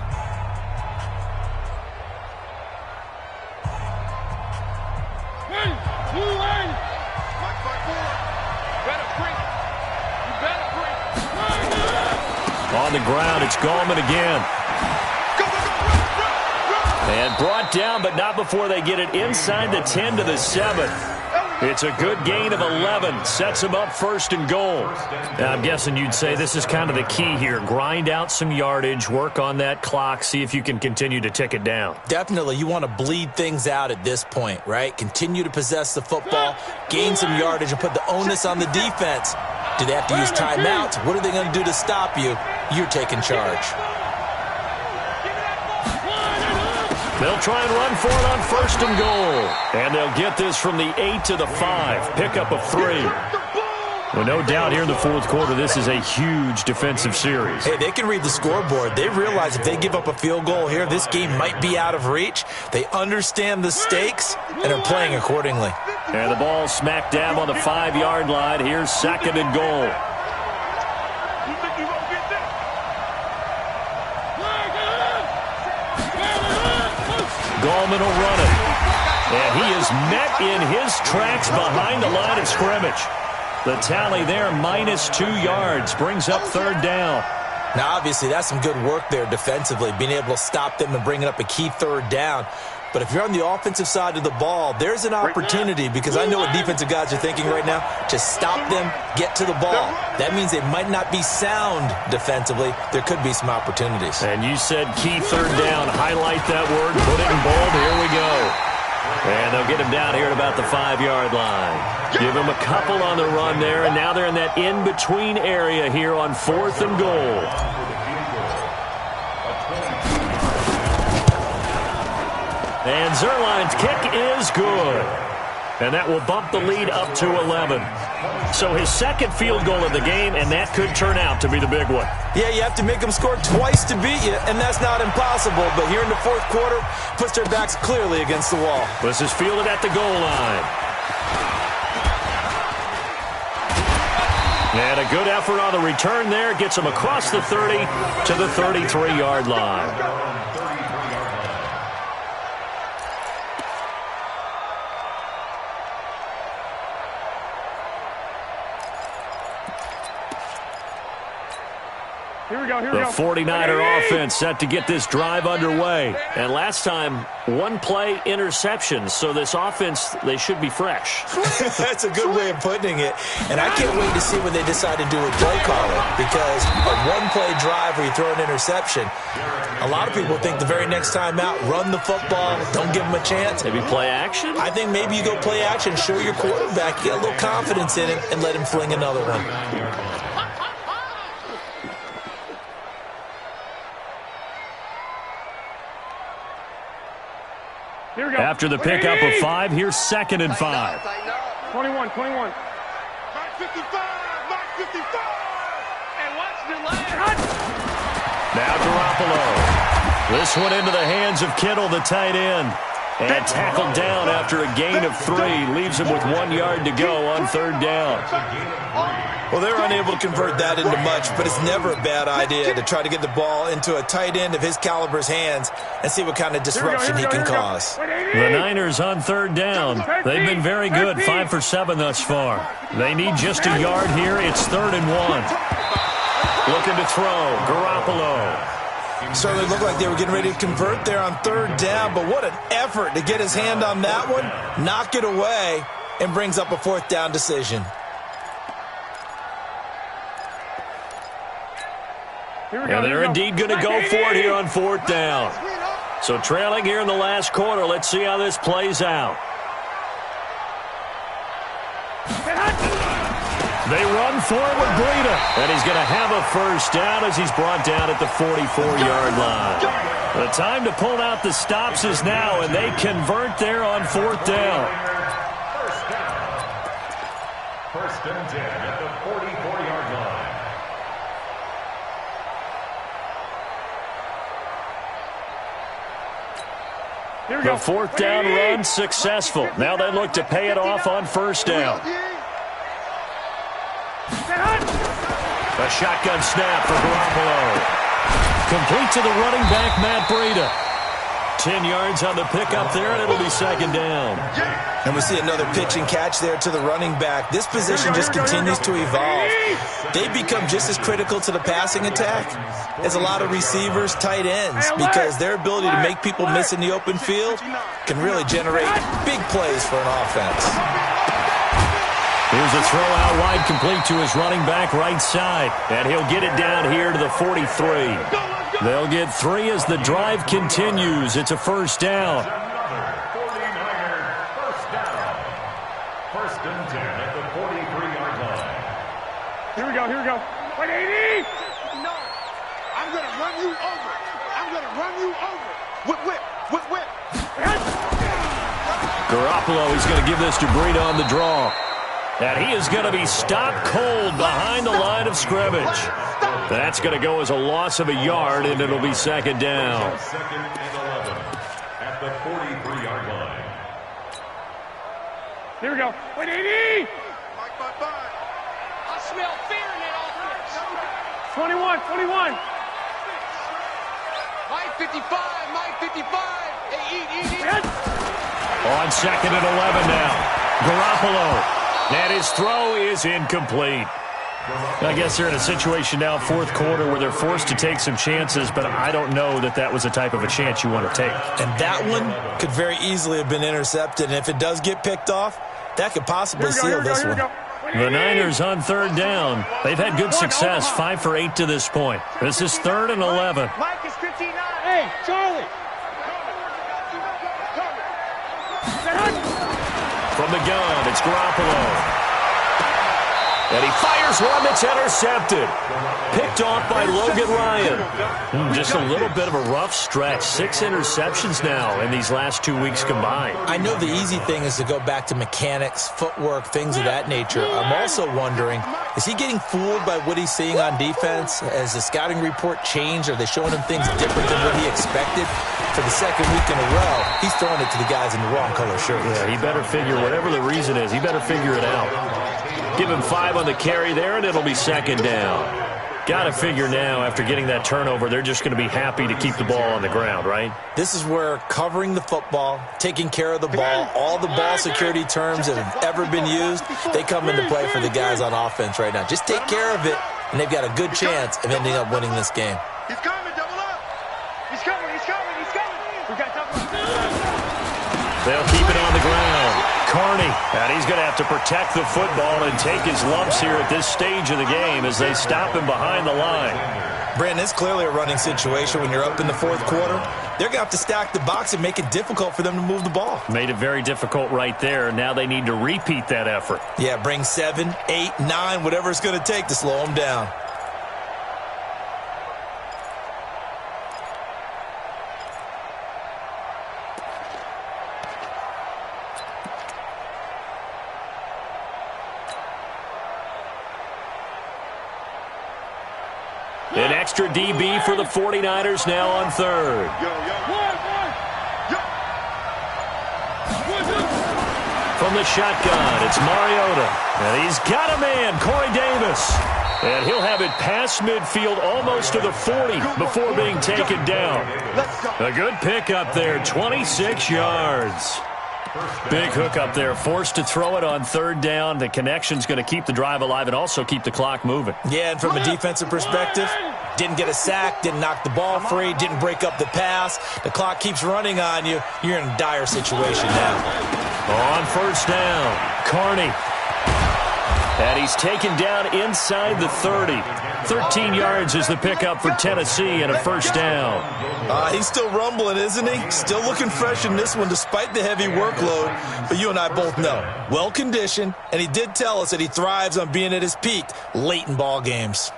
On the ground, it's Gallman again. And brought down, but not before they get it inside the 10 to the 7. It's a good gain of 11. Sets him up first and goal. Now, I'm guessing you'd say this is kind of the key here. Grind out some yardage, work on that clock, see if you can continue to tick it down. Definitely. You want to bleed things out at this point, right? Continue to possess the football, gain some yardage, and put the onus on the defense. Do they have to use timeouts? What are they going to do to stop you? You're taking charge. They'll try and run for it on first and goal. And they'll get this from the 8 to the 5. Pickup of 3. Well, no doubt here in the fourth quarter, this is a huge defensive series. Hey, they can read the scoreboard. They realize if they give up a field goal here, this game might be out of reach. They understand the stakes and are playing accordingly. And the ball smack dab on the 5-yard line. Here's second and goal. Gallman will run it. And he is met in his tracks behind the line of scrimmage. The tally there, -2 yards, brings up third down. Now, obviously, that's some good work there defensively, being able to stop them and bringing up a key third down. But if you're on the offensive side of the ball, there's an opportunity, because I know what defensive guys are thinking right now, to stop them, get to the ball. That means they might not be sound defensively. There could be some opportunities. And you said key third down. Highlight that word, put it in bold. Here we go. And they'll get him down here at about the 5-yard line. Give him a couple on the run there, and now they're in that in-between area here on fourth and goal. And Zuerlein's kick is good. And that will bump the lead up to 11. So his second field goal of the game, and that could turn out to be the big one. Yeah, you have to make them score twice to beat you, and that's not impossible. But here in the fourth quarter, puts their backs clearly against the wall. This is fielded at the goal line. And a good effort on the return there. Gets him across the 30 to the 33-yard line. The 49er offense set to get this drive underway. And last time, one-play interception. So this offense, they should be fresh. That's a good way of putting it. And I can't wait to see when they decide to do a play caller. Because a one-play drive where you throw an interception, a lot of people think the very next time out, run the football, don't give them a chance. Maybe play action? I think maybe you go play action, show your quarterback, get a little confidence in it, and let him fling another one. After the pickup of 5, here's second and 5. 21. Mark 55, Mark 55. And watch the line. Now Garoppolo. This one into the hands of Kittle, the tight end. And tackled down after a gain of 3. Leaves him with 1 yard to go on third down. Well, they're unable to convert that into much, but it's never a bad idea to try to get the ball into a tight end of his caliber's hands and see what kind of disruption he can cause. The Niners on third down. They've been very good, 5 for 7 thus far. They need just a yard here. It's 3rd and 1. Looking to throw, Garoppolo. Certainly looked like they were getting ready to convert there on third down, but what an effort to get his hand on that one, knock it away, and brings up a 4th down decision. And they're indeed going to go for it here on 4th down. So trailing here in the last quarter. Let's see how this plays out. They run for it with Breida. And he's going to have a first down as he's brought down at the 44-yard line. The time to pull out the stops is now, and they convert there on 4th down. First and 10 at the 44-yard line. The 4th down run successful. Now they look to pay it off on first down. A shotgun snap for Garoppolo. Complete to the running back, Matt Breida. 10 yards on the pickup there, and it'll be second down. And we see another pitch and catch there to the running back. This position just continues to evolve. They become just as critical to the passing attack as a lot of receivers, tight ends, because their ability to make people miss in the open field can really generate big plays for an offense. Here's a throw out wide, complete to his running back right side. And he'll get it down here to the 43. They'll get 3 as the drive continues. It's a first down. First and 10 at the 43-yard line. Here we go. Wait, 80! No. I'm going to run you over. Whip. Garoppolo, he's going to give this to Breida on the draw. And he is going to be stopped cold behind the line of scrimmage. That's going to go as a loss of a yard, and it'll be second down. Second and 11 at the 43-yard line. Here we go. Wait, 80! Mike, bye-bye. I smell fear in that offense. 21. Mike 55. Eat. On second and 11 now. Garoppolo. And his throw is incomplete. I guess they're in a situation now, fourth quarter, where they're forced to take some chances, but I don't know that was the type of a chance you want to take. And that one could very easily have been intercepted. And if it does get picked off, that could possibly seal this one. The Niners on third down. They've had good success, 5 for 8 to this point. This is third and 11. Mike is 59. Hey, Charlie. From the gun, it's Garoppolo. And he fires one that's intercepted. Picked off by Logan Ryan. Just a little bit of a rough stretch. 6 interceptions now in these last 2 weeks combined. I know the easy thing is to go back to mechanics, footwork, things of that nature. I'm also wondering, is he getting fooled by what he's seeing on defense? Has the scouting report changed? Are they showing him things different than what he expected? For the second week in a row, he's throwing it to the guys in the wrong color shirts. Yeah, he better figure, whatever the reason is, he better figure it out. Give him 5 on the carry there, and it'll be second down. Got to figure now, after getting that turnover, they're just going to be happy to keep the ball on the ground, right? This is where covering the football, taking care of the ball, all the ball security terms that have ever been used, they come into play for the guys on offense right now. Just take care of it, and they've got a good chance of ending up winning this game. He's coming, double up. He's coming. We got double up. They'll keep it on the ground. Carney, and he's going to have to protect the football and take his lumps here at this stage of the game as they stop him behind the line. Brandon, it's clearly a running situation when you're up in the fourth quarter. They're going to have to stack the box and make it difficult for them to move the ball. Made it very difficult right there. Now they need to repeat that effort. Yeah, bring 7, 8, 9, whatever it's going to take to slow them down. An extra DB for the 49ers now on third. From the shotgun, it's Mariota. And he's got a man, Corey Davis. And he'll have it past midfield almost to the 40 before being taken down. A good pick up there, 26 yards. Big hook up there, forced to throw it on third down. The connection's going to keep the drive alive and also keep the clock moving. Yeah, and from a defensive perspective, didn't get a sack, didn't knock the ball free, didn't break up the pass. The clock keeps running on you. You're in a dire situation now. On first down, Carney. And he's taken down inside the 30. 13 yards is the pickup for Tennessee and a first down. He's still rumbling, isn't he? Still looking fresh in this one despite the heavy workload. But you and I both know, well-conditioned, and he did tell us that he thrives on being at his peak late in ball games.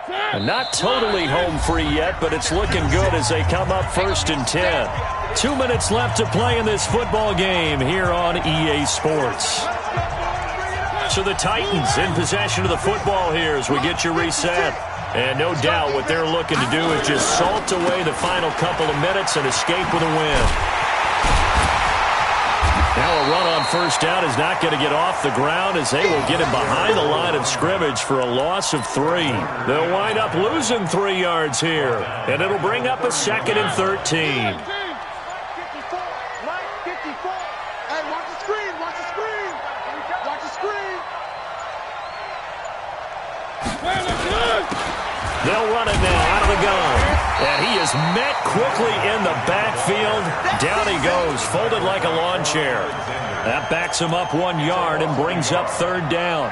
And not totally home free yet, but it's looking good as they come up first and 10. 2 minutes left to play in this football game here on EA Sports. So the Titans in possession of the football here as we get you reset. And no doubt what they're looking to do is just salt away the final couple of minutes and escape with a win. Now a run on first down is not going to get off the ground as they will get him behind the line of scrimmage for a loss of 3. They'll wind up losing 3 yards here. And it'll bring up a second and 13. They'll run it now out of the gun. And he is met quickly in the backfield. Down he goes, folded like a lawn chair. That backs him up 1 yard and brings up third down.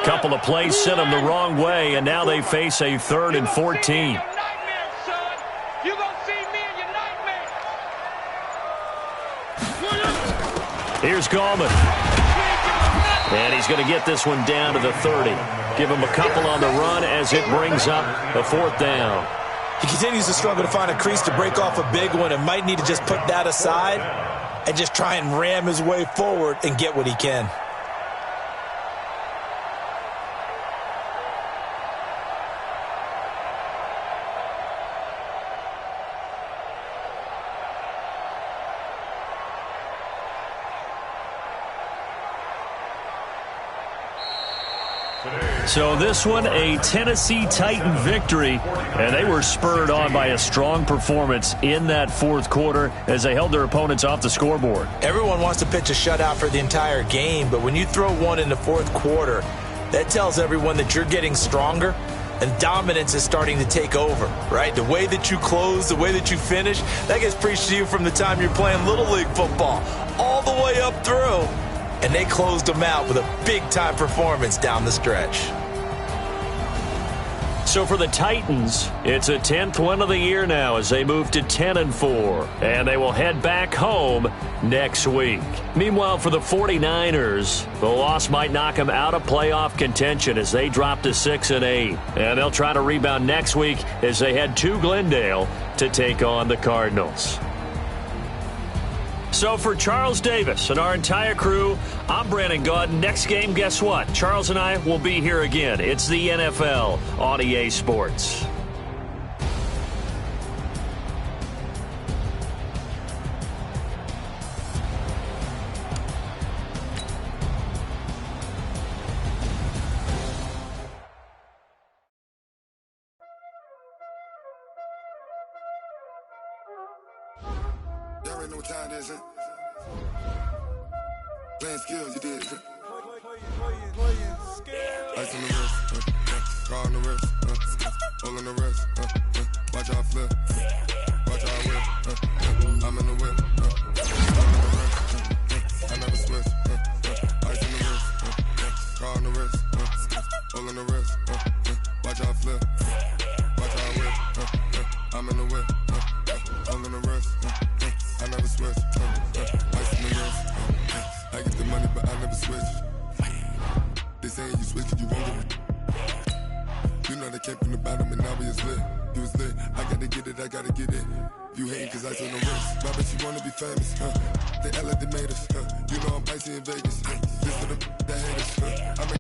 Couple of plays sent them the wrong way, and now they face a 3rd and 14. Here's Gallman. And he's going to get this one down to the 30. Give him a couple on the run as it brings up a 4th down. He continues to struggle to find a crease to break off a big one and might need to just put that aside and just try and ram his way forward and get what he can. So this one, a Tennessee Titan victory, and they were spurred on by a strong performance in that 4th quarter as they held their opponents off the scoreboard. Everyone wants to pitch a shutout for the entire game, but when you throw one in the 4th quarter, that tells everyone that you're getting stronger and dominance is starting to take over, right? The way that you close, the way that you finish, that gets preached to you from the time you're playing Little League football all the way up through. And they closed them out with a big-time performance down the stretch. So for the Titans, it's a 10th win of the year now as they move to 10-4, and they will head back home next week. Meanwhile, for the 49ers, the loss might knock them out of playoff contention as they drop to 6-8, and they'll try to rebound next week as they head to Glendale to take on the Cardinals. So for Charles Davis and our entire crew, I'm Brandon Gaudin. Next game, guess what? Charles and I will be here again. It's the NFL on EA Sports. Y'all already know what time it is, huh? Playing skills, you did. Ice on the wrist, car on the wrist, all on the wrist, watch how I flip, watch how I whip, I'm in the whip, I'm in the wrist, I never switch, ice on the wrist, car on the wrist, all on the wrist, watch how I flip, watch how I whip, I'm in the whip, all in the wrist, I never switch, ice in the wrist, I get the money but I never switch. They saying you switch cause you won't get it. You know they came from the bottom and now we is lit. You was lit, I gotta get it, I gotta get it. You hating cause ice on the wrist. Why bet you wanna be famous, They act like they made us, You know I'm icy in Vegas, This for the haters, I make